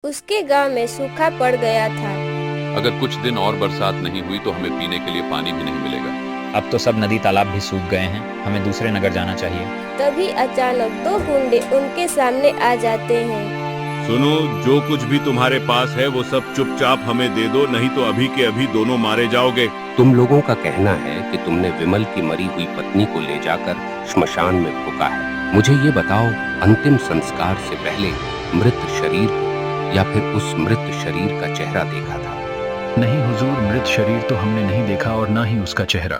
उसके गांव में सूखा पड़ गया था। अगर कुछ दिन और बरसात नहीं हुई तो हमें पीने के लिए पानी भी नहीं मिलेगा। अब तो सब नदी तालाब भी सूख गए हैं, हमें दूसरे नगर जाना चाहिए। तभी अचानक दो गुंडे उनके सामने आ जाते हैं। सुनो, जो कुछ भी तुम्हारे पास है वो सब चुपचाप हमें दे दो, नहीं तो अभी के अभी दोनों मारे जाओगे। तुम लोगों का कहना है कि तुमने विमल की मरी हुई पत्नी को ले जाकर श्मशान में फूंका है। मुझे ये बताओ, अंतिम संस्कार से पहले मृत शरीर को या फिर उस मृत शरीर का चेहरा देखा था? नहीं हुजूर, मृत शरीर तो हमने नहीं देखा और ना ही उसका चेहरा।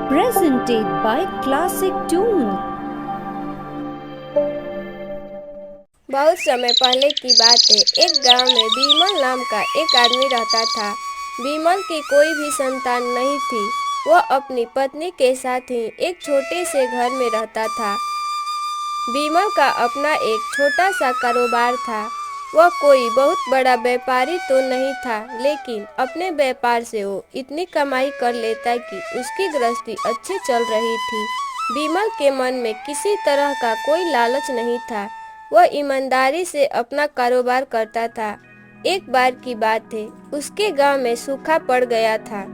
Presented by Classic Tune। बहुत समय पहले की बात है। एक गांव में बीमल नाम का एक आदमी रहता था। बीमल की कोई भी संतान नहीं थी। वह अपनी पत्नी के साथ ही एक छोटे से घर में रहता था। बीमल का अपना एक छोटा सा कारोबार था। वह कोई बहुत बड़ा व्यापारी तो नहीं था, लेकिन अपने व्यापार से वो इतनी कमाई कर लेता कि उसकी गृहस्थी अच्छी चल रही थी। बीमल के मन में किसी तरह का कोई लालच नहीं था। वह ईमानदारी से अपना कारोबार करता था। एक बार की बात है, उसके गांव में सूखा पड़ गया था।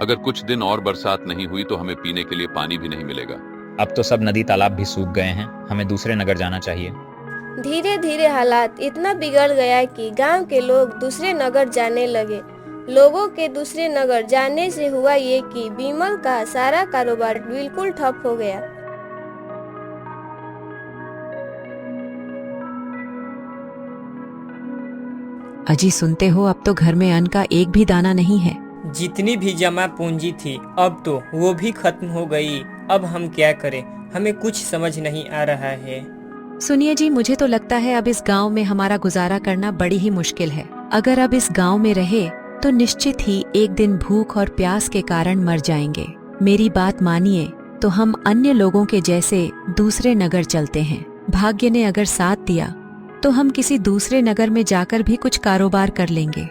अगर कुछ दिन और बरसात नहीं हुई तो हमें पीने के लिए पानी भी नहीं मिलेगा। अब तो सब नदी तालाब भी सूख गए हैं, हमें दूसरे नगर जाना चाहिए। धीरे धीरे हालात इतना बिगड़ गया कि गांव के लोग दूसरे नगर जाने लगे। लोगों के दूसरे नगर जाने से हुआ ये कि बीमल का सारा कारोबार बिल्कुल ठप हो गया। अजी सुनते हो, अब तो घर में अन्न का एक भी दाना नहीं है। जितनी भी जमा पूंजी थी अब तो वो भी खत्म हो गई। अब हम क्या करें, हमें कुछ समझ नहीं आ रहा है। सुनिए जी, मुझे तो लगता है अब इस गांव में हमारा गुजारा करना बड़ी ही मुश्किल है। अगर अब इस गांव में रहे तो निश्चित ही एक दिन भूख और प्यास के कारण मर जाएंगे। मेरी बात मानिए तो हम अन्य लोगों के जैसे दूसरे नगर चलते हैं। भाग्य ने अगर साथ दिया तो हम किसी दूसरे नगर में जाकर भी कुछ कारोबार कर लेंगे।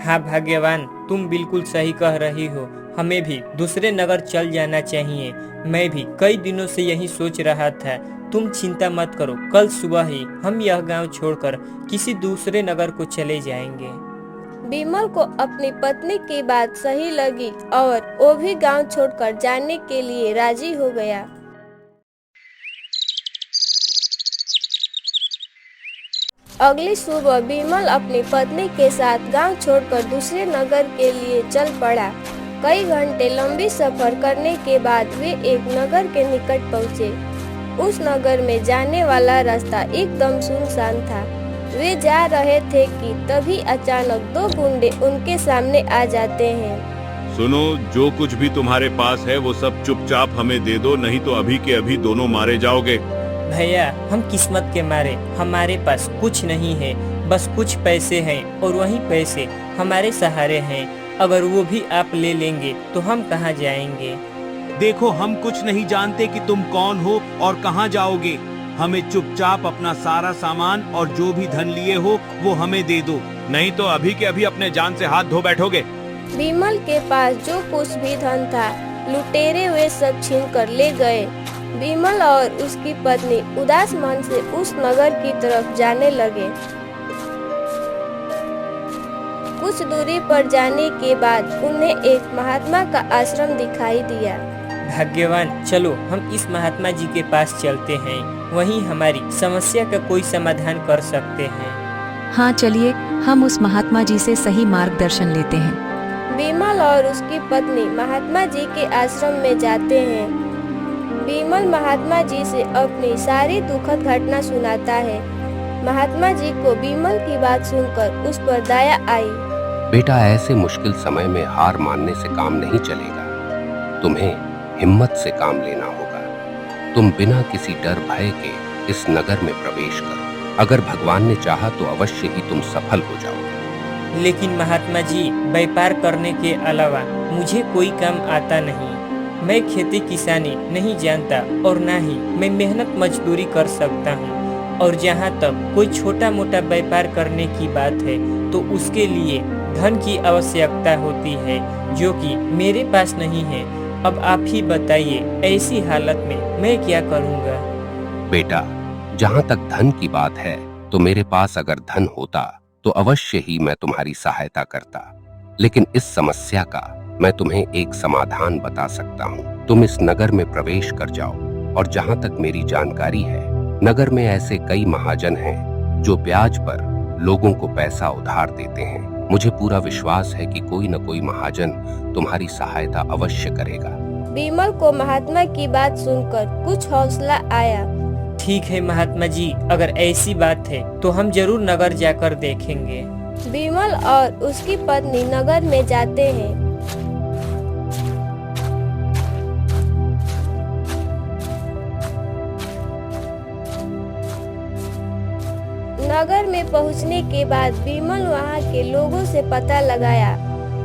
हाँ भाग्यवान, तुम बिल्कुल सही कह रही हो। हमें भी दूसरे नगर चल जाना चाहिए। मैं भी कई दिनों से यही सोच रहा था। तुम चिंता मत करो, कल सुबह ही हम यह गांव छोड़कर किसी दूसरे नगर को चले जाएंगे। बीमल को अपनी पत्नी की बात सही लगी और वो भी गांव छोड़कर जाने के लिए राजी हो गया। अगली सुबह बीमल अपनी पत्नी के साथ गांव छोड़कर दूसरे नगर के लिए चल पड़ा। कई घंटे लंबी सफर करने के बाद वे एक नगर के निकट पहुंचे। उस नगर में जाने वाला रास्ता एकदम सुनसान था। वे जा रहे थे कि तभी अचानक दो गुंडे उनके सामने आ जाते हैं। सुनो, जो कुछ भी तुम्हारे पास है वो सब चुपचाप हमें दे दो, नहीं तो अभी के अभी दोनों मारे जाओगे। भैया, हम किस्मत के मारे हमारे पास कुछ नहीं है, बस कुछ पैसे हैं और वही पैसे हमारे सहारे हैं। अगर वो भी आप ले लेंगे तो हम कहाँ जाएंगे? देखो, हम कुछ नहीं जानते कि तुम कौन हो और कहाँ जाओगे। हमें चुपचाप अपना सारा सामान और जो भी धन लिए हो वो हमें दे दो, नहीं तो अभी के अभी अपने जान से हाथ धो बैठोगे। बीमल के पास जो कुछ भी धन था, लुटेरे वे सब छीन कर ले गए। बीमल और उसकी पत्नी उदास मन से उस नगर की तरफ जाने लगे। कुछ दूरी पर जाने के बाद उन्हें एक महात्मा का आश्रम दिखाई दिया। भाग्यवान, चलो हम इस महात्मा जी के पास चलते हैं। वहीं हमारी समस्या का कोई समाधान कर सकते हैं। हाँ चलिए, हम उस महात्मा जी से सही मार्गदर्शन लेते हैं। बीमल और उसकी पत्नी महात्मा जी के आश्रम में जाते हैं। बीमल महात्मा जी से अपनी सारी दुखद घटना सुनाता है। महात्मा जी को बीमल की बात सुनकर उस पर दया आई। बेटा, ऐसे मुश्किल समय में हार मानने से काम नहीं चलेगा। तुम्हें हिम्मत से काम लेना होगा। तुम बिना किसी डर भय के इस नगर में प्रवेश करो। अगर भगवान ने चाहा तो अवश्य ही तुम सफल हो जाओगे। लेकिन महात्मा जी, व्यापार करने के अलावा मुझे कोई काम आता नहीं। मैं खेती किसानी नहीं जानता और ना ही मैं मेहनत मजदूरी कर सकता हूँ। और जहाँ तक कोई छोटा मोटा व्यापार करने की बात है तो उसके लिए धन की आवश्यकता होती है, जो कि मेरे पास नहीं है। अब आप ही बताइए, ऐसी हालत में मैं क्या करूँगा? बेटा, जहां तक धन की बात है तो मेरे पास अगर धन होता तो अवश्य ही मैं तुम्हारी सहायता करता, लेकिन इस समस्या का मैं तुम्हें एक समाधान बता सकता हूँ। तुम इस नगर में प्रवेश कर जाओ, और जहां तक मेरी जानकारी है नगर में ऐसे कई महाजन हैं जो ब्याज पर लोगों को पैसा उधार देते हैं। मुझे पूरा विश्वास है कि कोई न कोई महाजन तुम्हारी सहायता अवश्य करेगा। विमल को महात्मा की बात सुनकर कुछ हौसला आया। ठीक है महात्मा जी, अगर ऐसी बात है तो हम जरूर नगर जाकर देखेंगे। विमल और उसकी पत्नी नगर में जाते हैं। नगर में पहुंचने के बाद विमल वहां के लोगों से पता लगाया।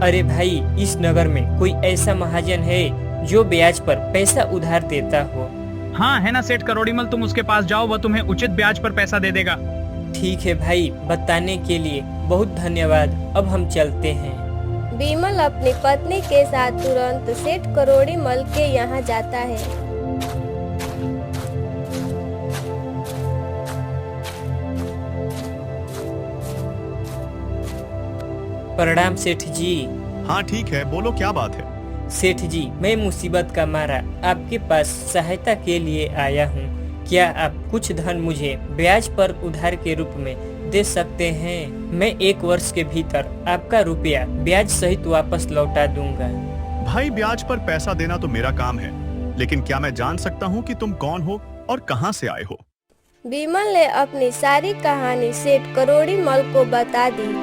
अरे भाई, इस नगर में कोई ऐसा महाजन है जो ब्याज पर पैसा उधार देता हो? हाँ है ना सेठ करोड़ीमल, तुम उसके पास जाओ, वह तुम्हें उचित ब्याज पर पैसा दे देगा। ठीक है भाई, बताने के लिए बहुत धन्यवाद। अब हम चलते हैं। विमल अपनी पत्नी के साथ तुरंत सेठ करोड़ीमल के यहाँ जाता है। प्रणाम सेठ जी। हाँ ठीक है, बोलो क्या बात है। सेठ जी, मैं मुसीबत का मारा आपके पास सहायता के लिए आया हूँ। क्या आप कुछ धन मुझे ब्याज पर उधार के रूप में दे सकते हैं? मैं 1 वर्ष के भीतर आपका रुपया ब्याज सहित वापस लौटा दूंगा। भाई, ब्याज पर पैसा देना तो मेरा काम है, लेकिन क्या मैं जान सकता हूँ कि तुम कौन हो और कहाँ से आए हो? विमल ने अपनी सारी कहानी सेठ करोड़ीमल को बता दी।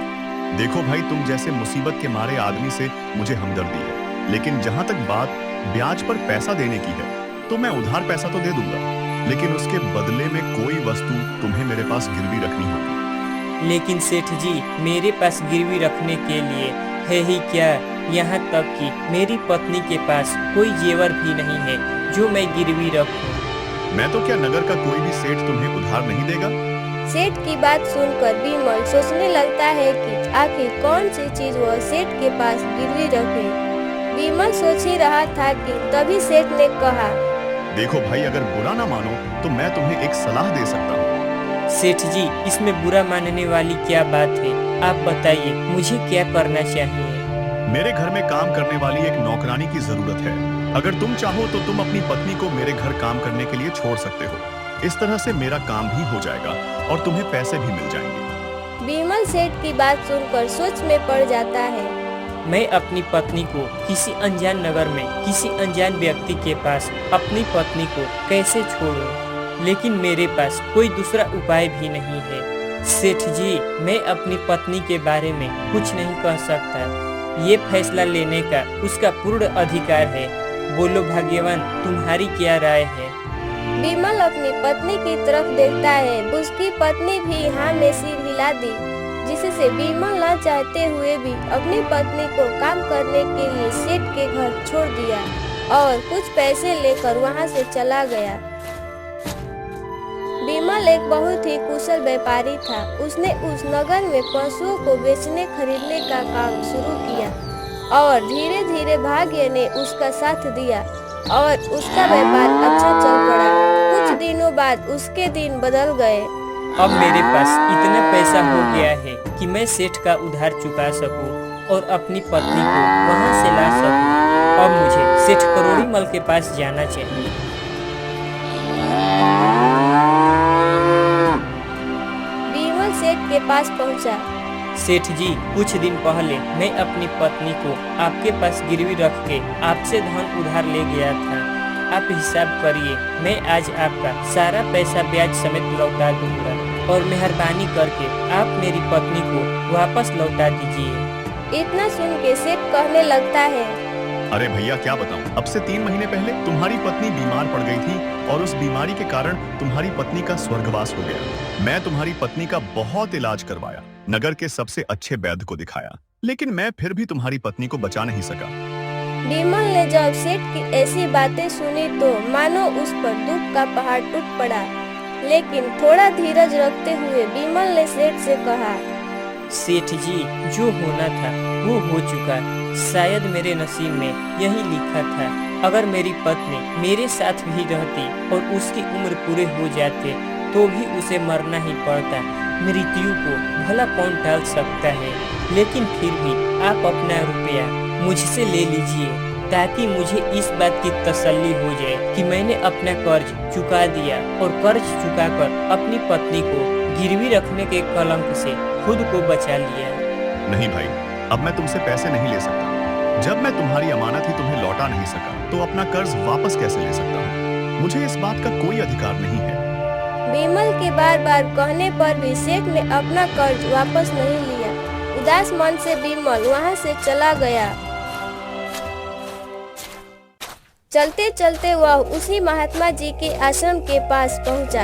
देखो भाई, तुम जैसे मुसीबत के मारे आदमी से मुझे हमदर्दी है, लेकिन जहाँ तक बात ब्याज पर पैसा देने की है तो मैं उधार पैसा तो दे दूंगा, लेकिन उसके बदले में कोई वस्तु तुम्हें मेरे पास गिरवी रखनी होगी। लेकिन सेठ जी, मेरे पास गिरवी रखने के लिए है ही क्या? यहाँ तक कि मेरी पत्नी के पास कोई जेवर भी नहीं है जो मैं गिरवी रखूं। मैं तो क्या, नगर का कोई भी सेठ तुम्हें उधार नहीं देगा? सेठ की बात सुनकर विमल सोचने लगता है कि आखिर कौन सी चीज वह सेठ के पास गिरवी रखे। विमल सोच ही रहा था कि तभी सेठ ने कहा, देखो भाई, अगर बुरा ना मानो तो मैं तुम्हें एक सलाह दे सकता हूँ। सेठ जी, इसमें बुरा मानने वाली क्या बात है? आप बताइए, मुझे क्या करना चाहिए? मेरे घर में काम करने वाली एक नौकरानी की जरूरत है। अगर तुम चाहो तो तुम अपनी पत्नी को मेरे घर काम करने के लिए छोड़ सकते हो। इस तरह से मेरा काम भी हो जाएगा और तुम्हें पैसे भी मिल जाएंगे। विमल सेठ की बात सुनकर सोच में पड़ जाता है। मैं अपनी पत्नी को किसी अनजान नगर में किसी अनजान व्यक्ति के पास अपनी पत्नी को कैसे छोड़ूं? लेकिन मेरे पास कोई दूसरा उपाय भी नहीं है। सेठ जी, मैं अपनी पत्नी के बारे में कुछ नहीं कह सकता। ये फैसला लेने का उसका पूर्ण अधिकार है। बोलो भाग्यवान, तुम्हारी क्या राय है? विमल अपनी पत्नी की तरफ देखता है। उसकी पत्नी भी हाँ में सिर हिला दी, जिससे विमल न चाहते हुए भी अपनी पत्नी को काम करने के लिए सेठ के घर छोड़ दिया और कुछ पैसे लेकर वहां से चला गया। विमल एक बहुत ही कुशल व्यापारी था। उसने उस नगर में पशुओं को बेचने खरीदने का काम शुरू किया और धीरे धीरे भाग्य ने उसका साथ दिया और उसका व्यापार अच्छा चल पड़ा। कुछ दिनों बाद उसके दिन बदल गए। अब मेरे पास इतना पैसा हो गया है कि मैं सेठ का उधार चुका सकूं और अपनी पत्नी को वहां से ला सकूं। अब मुझे सेठ करोड़ीमल के पास जाना चाहिए। विमल सेठ के पास पहुंचा। सेठ जी, कुछ दिन पहले मैं अपनी पत्नी को आपके पास गिरवी रख के आपसे धन उधार ले गया था। आप हिसाब करिए, मैं आज आपका सारा पैसा ब्याज समेत लौटा दूंगा और मेहरबानी करके आप मेरी पत्नी को वापस लौटा दीजिए। इतना सुन के सेठ कहने लगता है, अरे भैया, क्या बताऊं, अब से 3 महीने पहले तुम्हारी पत्नी बीमार पड़ गई थी और उस बीमारी के कारण तुम्हारी पत्नी का स्वर्गवास हो गया। मैं तुम्हारी पत्नी का बहुत इलाज करवाया, नगर के सबसे अच्छे वैद्य को दिखाया, लेकिन मैं फिर भी तुम्हारी पत्नी को बचा नहीं सका। विमल ने जब सेठ की ऐसी बातें सुनी तो मानो उस पर दुख का पहाड़ टूट पड़ा। लेकिन थोड़ा धीरज रखते हुए विमल ने सेठ से कहा, सेठ जी, जो होना था वो हो चुका। शायद मेरे नसीब में यही लिखा था। अगर मेरी पत्नी मेरे साथ भी रहती और उसकी उम्र पूरे हो जाते तो भी उसे मरना ही पड़ता। मृत्यु को भला कौन टाल सकता है, लेकिन फिर भी आप अपना रुपया मुझसे ले लीजिए ताकि मुझे इस बात की तसल्ली हो जाए कि मैंने अपना कर्ज चुका दिया और कर्ज चुकाकर अपनी पत्नी को गिरवी रखने के कलंक से खुद को बचा लिया। नहीं भाई, अब मैं तुमसे पैसे नहीं ले सकता। जब मैं तुम्हारी अमानत ही तुम्हें लौटा नहीं सका तो अपना कर्ज वापस कैसे ले सकता हूँ? मुझे इस बात का कोई अधिकार नहीं है। बीमल के बार बार कहने पर भी सेठ ने अपना कर्ज वापस नहीं लिया। उदास मन से बीमल वहाँ से चला गया। चलते चलते वह उसी महात्मा जी के आश्रम के पास पहुँचा।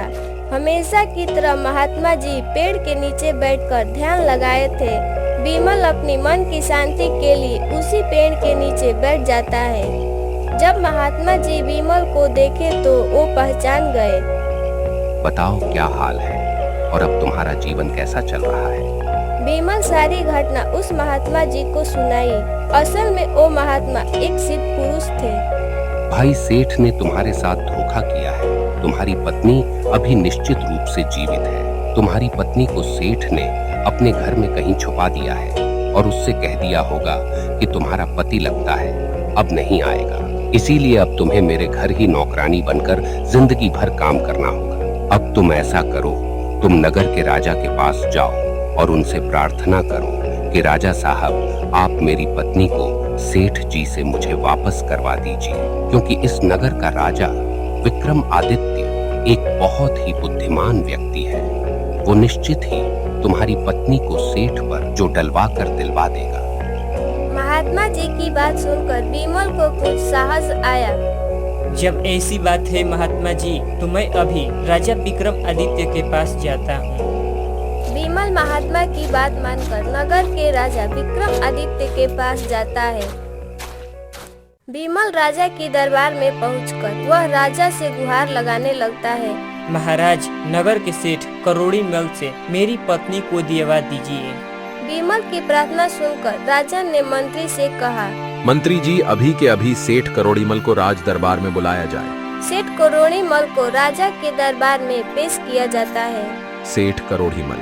हमेशा की तरह महात्मा जी पेड़ के नीचे बैठकर ध्यान लगाए थे। बीमल अपनी मन की शांति के लिए उसी पेड़ के नीचे बैठ जाता है। जब महात्मा जी बीमल को देखे तो वो पहचान गए। बताओ क्या हाल है और अब तुम्हारा जीवन कैसा चल रहा है? बीमल सारी घटना उस महात्मा जी को सुनाई। असल में वो महात्मा एक सिद्ध पुरुष थे। भाई, सेठ ने तुम्हारे साथ धोखा किया है। तुम्हारी पत्नी अभी निश्चित रूप से जीवित है। तुम्हारी पत्नी को सेठ ने अपने घर में कहीं छुपा दिया है और उससे कह दिया होगा कि तुम्हारा पति लगता है अब नहीं आएगा, इसीलिए अब तुम्हें मेरे घर ही नौकरानी बनकर जिंदगी भर काम करना होगा। अब तुम ऐसा करो, तुम नगर के राजा के पास जाओ और उनसे प्रार्थना करो कि राजा साहब आप मेरी पत्नी को सेठ जी से मुझे वापस करवा दीजिए, क्योंकि इस नगर का राजा विक्रम आदित्य एक बहुत ही बुद्धिमान व्यक्ति है। वो निश्चित ही तुम्हारी पत्नी को सेठ पर जो डलवा कर दिलवा देगा। महात्मा जी की बात सुनकर बीमल को कुछ साहस आया। जब ऐसी बात है महात्मा जी, तो मैं अभी राजा विक्रम आदित्य के पास जाता हूँ। बीमल महात्मा की बात मानकर नगर के राजा विक्रम आदित्य के पास जाता है। बीमल राजा के दरबार में पहुंचकर वह राजा से गुहार लगाने लगता है। महाराज, नगर के सेठ करोड़ी मल से मेरी पत्नी को दिलवा दीजिए। बीमल की प्रार्थना सुनकर राजा ने मंत्री से कहा, मंत्री जी, अभी के अभी सेठ करोड़ीमल को राज दरबार में बुलाया जाए। सेठ करोड़ीमल को राजा के दरबार में पेश किया जाता है। सेठ करोड़ीमल,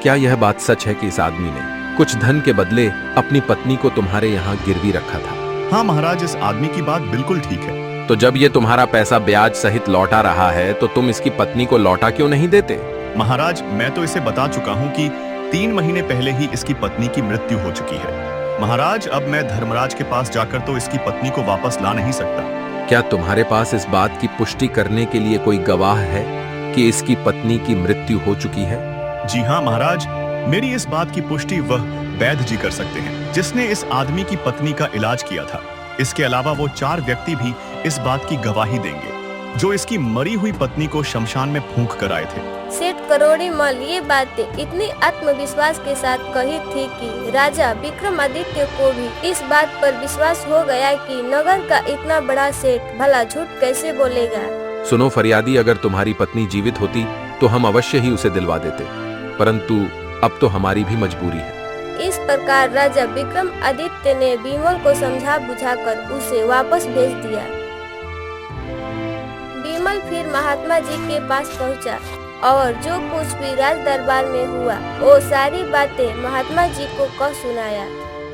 क्या यह बात सच है कि इस आदमी ने कुछ धन के बदले अपनी पत्नी को तुम्हारे यहाँ गिरवी रखा था? हाँ महाराज, इस आदमी की बात बिल्कुल ठीक है। तो जब ये तुम्हारा पैसा ब्याज सहित लौटा रहा है तो तुम इसकी पत्नी को लौटा क्यों नहीं देते? महाराज, मैं तो इसे बता चुका हूँ कि 3 महीने पहले ही इसकी पत्नी की मृत्यु हो चुकी है। महाराज, अब मैं धर्मराज के पास जाकर तो इसकी पत्नी को वापस ला नहीं सकता। क्या तुम्हारे पास इस बात की पुष्टि करने के लिए कोई गवाह है कि इसकी पत्नी की मृत्यु हो चुकी है? जी हाँ महाराज, मेरी इस बात की पुष्टि वह वैद्य जी कर सकते हैं जिसने इस आदमी की पत्नी का इलाज किया था। इसके अलावा वो 4 व्यक्ति भी इस बात की गवाही देंगे जो इसकी मरी हुई पत्नी को शमशान में फूंक कर आए थे। सेठ करोड़ीमल ये बातें इतनी आत्मविश्वास के साथ कही थी कि राजा विक्रमादित्य को भी इस बात पर विश्वास हो गया कि नगर का इतना बड़ा सेठ भला झूठ कैसे बोलेगा। सुनो फरियादी, अगर तुम्हारी पत्नी जीवित होती तो हम अवश्य ही उसे दिलवा देते, परंतु अब तो हमारी भी मजबूरी है। इस प्रकार राजा विक्रम आदित्य ने बीमल को समझा बुझाकर उसे वापस भेज दिया। बीमल फिर महात्मा जी के पास पहुंचा और जो कुछ भी राज दरबार में हुआ वो सारी बातें महात्मा जी को कह सुनाया।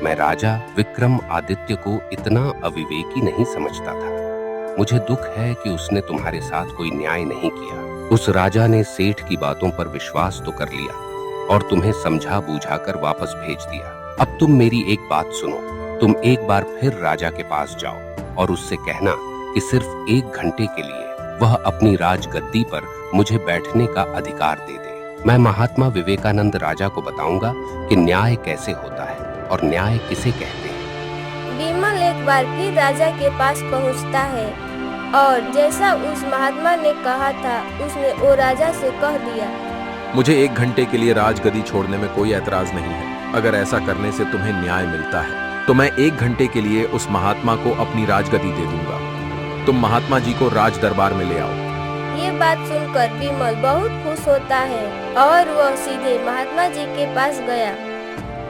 मैं राजा विक्रम आदित्य को इतना अविवेकी नहीं समझता था। मुझे दुख है कि उसने तुम्हारे साथ कोई न्याय नहीं किया। उस राजा ने सेठ की बातों पर विश्वास तो कर लिया और तुम्हें समझा बूझाकर वापस भेज दिया। अब तुम मेरी एक बात सुनो, तुम एक बार फिर राजा के पास जाओ और उससे कहना कि सिर्फ 1 घंटे के लिए वह अपनी राजगद्दी पर मुझे बैठने का अधिकार दे दे। मैं महात्मा विवेकानंद राजा को बताऊंगा कि न्याय कैसे होता है और न्याय किसे कहते हैं। बीमल एक बार फिर राजा के पास पहुंचता है और जैसा उस महात्मा ने कहा था उसने वो राजा से कह दिया। मुझे 1 घंटे के लिए राजगद्दी छोड़ने में कोई ऐतराज नहीं है। अगर ऐसा करने से तुम्हें न्याय मिलता है तो मैं 1 घंटे के लिए उस महात्मा को अपनी राजगद्दी दे दूंगा। तुम महात्मा जी को राज दरबार में ले आओ। ये बात सुनकर बीमल बहुत खुश होता है और वह सीधे महात्मा जी के पास गया।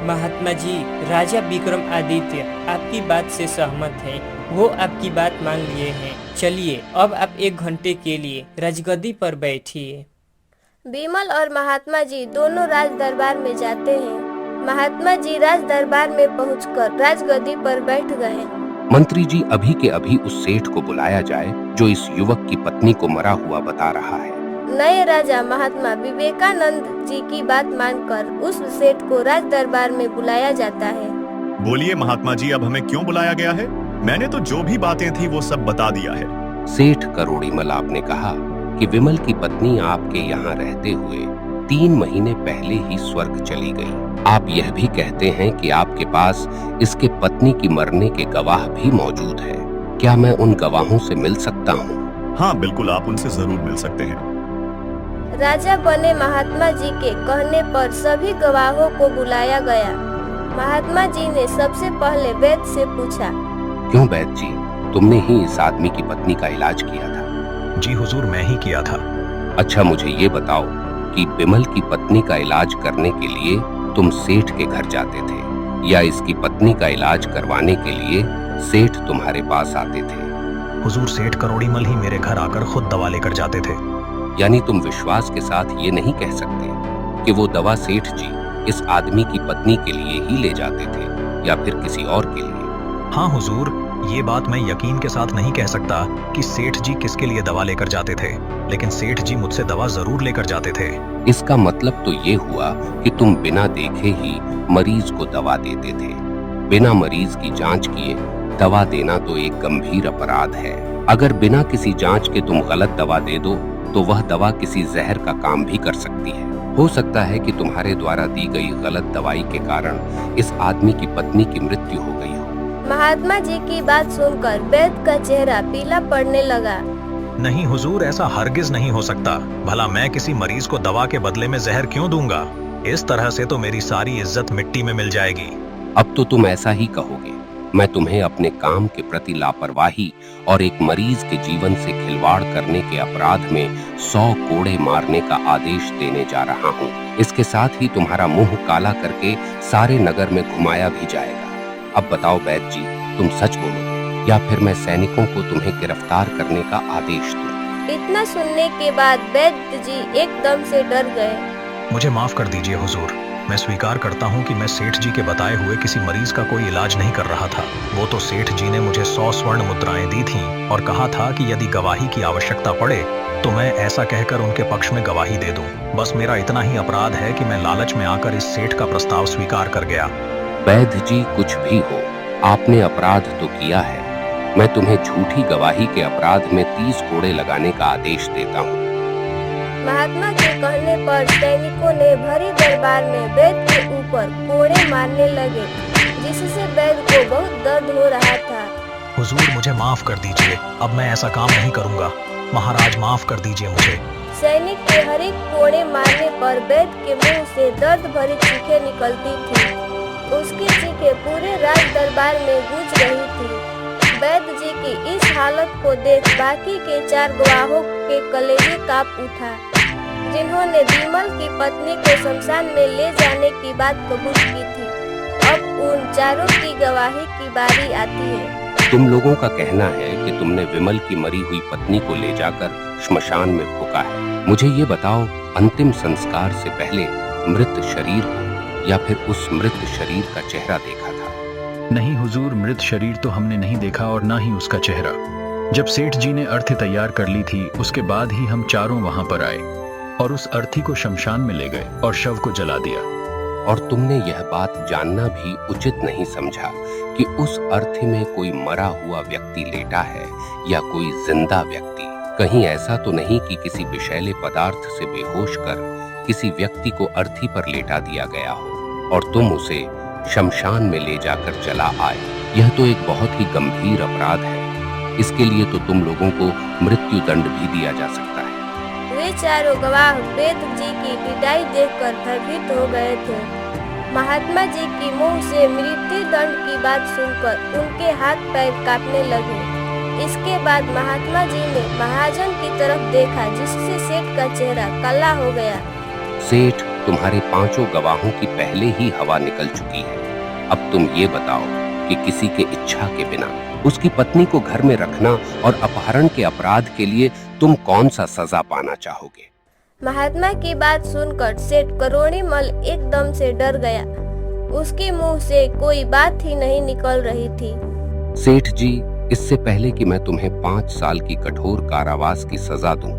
महात्मा जी, राजा विक्रम आदित्य आपकी बात से सहमत है। वो आपकी बात मान लिए हैं। चलिए अब आप 1 घंटे के लिए राजगद्दी पर बैठिए। विमल और महात्मा जी दोनों राज दरबार में जाते हैं। महात्मा जी राज दरबार में पहुंचकर राजगद्दी पर बैठ गए। मंत्री जी, अभी के अभी उस सेठ को बुलाया जाए जो इस युवक की पत्नी को मरा हुआ बता रहा है। नए राजा महात्मा विवेकानंद जी की बात मानकर उस सेठ को राज दरबार में बुलाया जाता है। बोलिए महात्मा जी, अब हमें क्यों बुलाया गया है? मैंने तो जो भी बातें थी वो सब बता दिया है। सेठ करोड़ीमल, आपने कहा कि विमल की पत्नी आपके यहाँ रहते हुए 3 महीने पहले ही स्वर्ग चली गई। आप यह भी कहते हैं कि आपके पास इसके पत्नी की मरने के गवाह भी मौजूद है। क्या मैं उन गवाहों से मिल सकता हूँ? हाँ बिल्कुल, आप उनसे जरूर मिल सकते हैं। राजा बने महात्मा जी के कहने पर सभी गवाहों को बुलाया गया। महात्मा जी ने सबसे पहले वैद्य से पूछा, क्यों वैद्य जी, तुमने ही इस आदमी की पत्नी का इलाज किया था? जी हुजूर, मैं ही किया था। अच्छा, मुझे ये बताओ कि विमल की पत्नी का इलाज करने के लिए तुम सेठ के घर जाते थे या इसकी पत्नी का इलाज करवाने के लिए सेठ तुम्हारे पास आते थे? हुजूर, सेठ करोड़ीमल ही मेरे घर आकर खुद दवा लेकर जाते थे। यानी तुम विश्वास के साथ ये नहीं कह सकते कि वो दवा सेठ जी इस आदमी की पत्नी के लिए ही ले जाते थे या फिर किसी और के लिए? हाँ हुजूर, ये बात मैं यकीन के साथ नहीं कह सकता कि सेठ जी किसके लिए दवा लेकर जाते थे, लेकिन सेठ जी मुझसे दवा जरूर लेकर जाते थे। इसका मतलब तो ये हुआ कि तुम बिना देखे ही मरीज को दवा देते थे। बिना मरीज की जांच किए दवा देना तो एक गंभीर अपराध है। अगर बिना किसी जांच के तुम गलत दवा दे दो तो वह दवा किसी जहर का काम भी कर सकती है। हो सकता है कि तुम्हारे द्वारा दी गई गलत दवाई के कारण इस आदमी की पत्नी की मृत्यु हो गई हो। महात्मा जी की बात सुनकर वैद्य का चेहरा पीला पड़ने लगा। नहीं हुजूर, ऐसा हरगिज नहीं हो सकता। भला मैं किसी मरीज को दवा के बदले में जहर क्यों दूंगा? इस तरह से तो मेरी सारी इज्जत मिट्टी में मिल जाएगी। अब तो तुम ऐसा ही कहोगे। मैं तुम्हें अपने काम के प्रति लापरवाही और एक मरीज के जीवन से खिलवाड़ करने के अपराध में 100 कोड़े मारने का आदेश देने जा रहा हूँ। इसके साथ ही तुम्हारा मुंह काला करके सारे नगर में घुमाया भी जाएगा। अब बताओ वैद्य जी, तुम सच बोलोगे या फिर मैं सैनिकों को तुम्हें गिरफ्तार करने का आदेश दूं? इतना सुनने के बाद वैद्य जी एकदम से डर गए। मुझे माफ कर दीजिए हुजूर, मैं स्वीकार करता हूँ कि मैं सेठ जी के बताए हुए किसी मरीज का कोई इलाज नहीं कर रहा था। वो तो सेठ जी ने मुझे 100 स्वर्ण मुद्राएं दी थीं और कहा था कि यदि गवाही की आवश्यकता पड़े तो मैं ऐसा कहकर उनके पक्ष में गवाही दे दूं। बस मेरा इतना ही अपराध है कि मैं लालच में आकर इस सेठ का प्रस्ताव स्वीकार कर गया। वैद्य जी, कुछ भी हो, आपने अपराध तो किया है। मैं तुम्हें झूठी गवाही के अपराध में 30 कोड़े लगाने का आदेश देता हूँ। महात्मा के कहने पर सैनिकों ने भरी दरबार में वैद्य के ऊपर कोड़े मारने लगे, जिससे वैद्य को बहुत दर्द हो रहा था। हुजूर, मुझे माफ कर दीजिए, अब मैं ऐसा काम नहीं करूंगा। महाराज, माफ कर दीजिए मुझे। सैनिक के हर एक कोड़े मारने पर वैद्य के मुंह से दर्द भरी चीखें निकलती थी। उसकी चीखें पूरे राज दरबार में गूंज रही थी। वैद्य जी की इस हालत को देख बाकी के 4 गवाहों के कलेजे कांप उठा, जिन्होंने विमल की पत्नी को शमशान में ले जाने की बात कबूल की थी। अब उन चारों की गवाही की बारी आती है। तुम लोगों का कहना है कि तुमने विमल की मरी हुई पत्नी को ले जाकर श्मशान में फूंका है। मुझे ये बताओ, अंतिम संस्कार से पहले मृत शरीर को या फिर उस मृत शरीर का चेहरा देखा था? नहीं हुजूर, मृत शरीर तो हमने नहीं देखा और ना ही उसका चेहरा। जब सेठ जी ने अर्थी तैयार कर ली थी, उसके बाद ही हम चारों वहां पर आए और उस अर्थी को शमशान में ले गए और शव को जला दिया। और तुमने यह बात जानना भी उचित नहीं समझा कि उस अर्थी में कोई मरा हुआ व्यक्ति लेटा है या कोई जिंदा व्यक्ति? कहीं ऐसा तो नहीं कि किसी विषैले पदार्थ से बेहोश कर किसी व्यक्ति को अर्थी पर लेटा दिया गया हो और तुम उसे शमशान में ले जाकर जला आए? यह तो एक बहुत ही गंभीर अपराध है। इसके लिए तो तुम लोगों को मृत्यु दंड भी दिया जा सकता है। वे चारों गवाह वैद्य जी की पिटाई देखकर भयभीत हो गए थे। महात्मा जी की मुंह से मृत्यु दंड की बात सुनकर उनके हाथ पैर कांपने लगे। इसके बाद महात्मा जी ने महाजन की तरफ देखा, जिससे सेठ का चेहरा काला हो गया। सेठ, तुम्हारे 5 गवाहों की पहले ही हवा निकल चुकी है। अब तुम ये बताओ कि किसी के इच्छा के बिना उसकी पत्नी को घर में रखना और अपहरण के अपराध के लिए तुम कौन सा सजा पाना चाहोगे? महात्मा की बात सुनकर सेठ करोड़ीमल एकदम से डर गया। उसके मुंह से कोई बात ही नहीं निकल रही थी। सेठ जी, इससे पहले कि मैं तुम्हें 5 साल की कठोर कारावास की सजा दूं,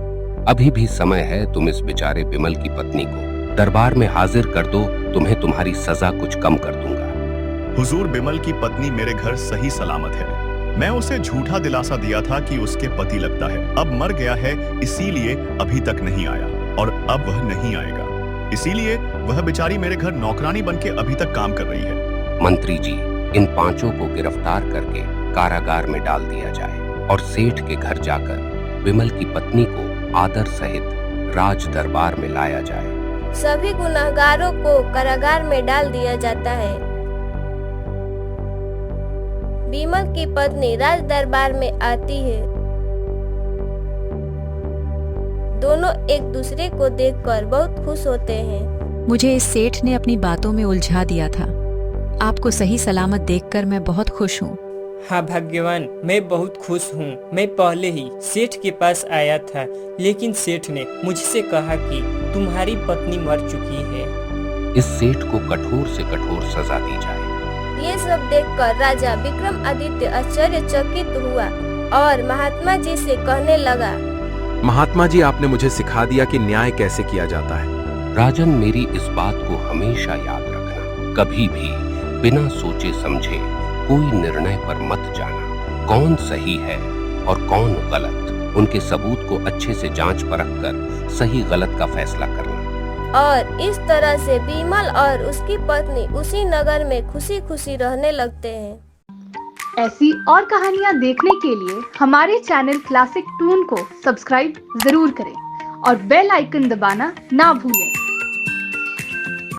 अभी भी समय है। तुम इस बेचारे बिमल की पत्नी को दरबार में हाजिर कर दो, तुम्हें तुम्हारी सजा कुछ कम कर दूंगा। हुजूर, बिमल की पत्नी मेरे घर सही सलामत है। मैं उसे झूठा दिलासा दिया था कि उसके पति लगता है, अब मर गया है, इसीलिए अभी तक नहीं आया और अब वह नहीं आएगा। इसीलिए वह बेचारी मेरे घर नौकरानी बनके अभी तक काम कर रही है। मंत्री जी, इन 5 को गिरफ्तार करके कारागार में डाल दिया जाए और सेठ के घर जाकर बिमल की पत्नी को आदर सहित राज दरबार में लाया जाए। सभी गुनहगारों को कारागार में डाल दिया जाता है। बिमल की पत्नी राज दरबार में आती है। दोनों एक दूसरे को देखकर बहुत खुश होते हैं। मुझे इस सेठ ने अपनी बातों में उलझा दिया था। आपको सही सलामत देखकर मैं बहुत खुश हूँ। हाँ भाग्यवान, मैं बहुत खुश हूँ। मैं पहले ही सेठ के पास आया था, लेकिन सेठ ने मुझसे कहा कि तुम्हारी पत्नी मर चुकी है। इस सेठ को कठोर से कठोर सजा दी जाए। ये सब देखकर राजा विक्रमादित्य आश्चर्यचकित हुआ और महात्मा जी से कहने लगा, महात्मा जी, आपने मुझे सिखा दिया कि न्याय कैसे किया जाता है। राजन, मेरी इस बात को हमेशा याद रखना, कभी भी बिना सोचे समझे कोई निर्णय पर मत जाना। कौन सही है और कौन गलत, उनके सबूत को अच्छे से जांच परख कर सही गलत का फैसला करना। और इस तरह से बिमल और उसकी पत्नी उसी नगर में खुशी खुशी रहने लगते हैं। ऐसी और कहानियाँ देखने के लिए हमारे चैनल क्लासिक टून को सब्सक्राइब जरूर करें और बेल आइकन दबाना ना भूलें।